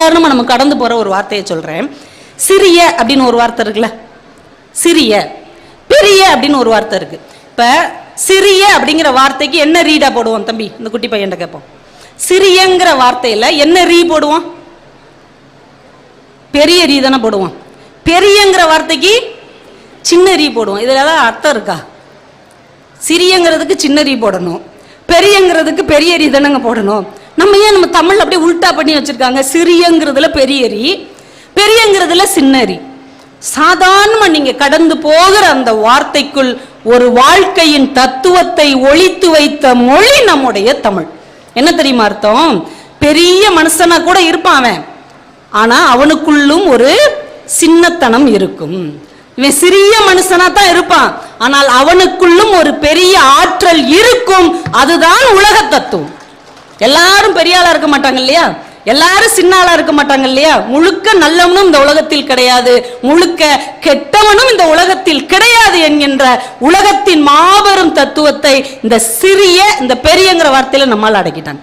சாதாரணமா நம்ம கடந்து போற ஒரு வார்த்தையை சொல்றேன். சிறிய அப்படின்னு ஒரு வார்த்தை இருக்குல்ல, சிறிய. பெரிய அப்படின்னு ஒரு வார்த்தை இருக்கு. இப்ப சிறிய அப்படிங்கிற வார்த்தைக்கு என்ன ரீடா போடுவோம் தம்பி? இந்த குட்டி பையன் கேட்போம். சிறியங்கிற வார்த்தையில என்ன ரீ போடுவோம்? பெரிய ரீ தானே போடுவோம். பெரியங்கிற வார்த்தைக்கு சின்ன ரீ போடுவோம். இதுல ஏதாவது அர்த்தம் இருக்கா? சிறியங்கிறதுக்கு சின்ன ரீ போடணும், பெரியங்கிறதுக்கு பெரிய ரீ தானங்க போடணும். நம்ம ஏன் நம்ம தமிழ் அப்படியே உல்டா பண்ணி வச்சிருக்காங்க? சிறியங்கிறதுல பெரிய ரீ, பெரியங்கிறதுல சின்ன ரீ. சாதாரணமா நீங்க கடந்து போகிற அந்த வார்த்தைக்குள் ஒரு வாழ்க்கையின் தத்துவத்தை ஒளித்து வைத்த மொழி நம்முடைய தமிழ். என்ன தெரியுமா அர்த்தம்? பெரிய மனுஷனா கூட இருப்பான் அவன், ஆனா அவனுக்குள்ளும் ஒரு சின்னத்தனம் இருக்கும். இவன் சிறிய மனுஷனா தான் இருப்பான், ஆனால் அவனுக்குள்ளும் ஒரு பெரிய ஆற்றல் இருக்கும். அதுதான் உலக தத்துவம். எல்லாரும் பெரிய ஆளா இருக்க மாட்டாங்க இல்லையா, எல்லாரும் சின்ன ஆளா இருக்க மாட்டாங்க இல்லையா. முழுக்க நல்லவனும் இந்த உலகத்தில் கிடையாது, முழுக்க கெட்டவனும் இந்த உலகத்தில் கிடையாது என்கின்ற உலகத்தின் மாபெரும் தத்துவத்தை இந்த சிறிய இந்த பெரியங்கிற வார்த்தையில நம்மால் அடக்கிட்டான்.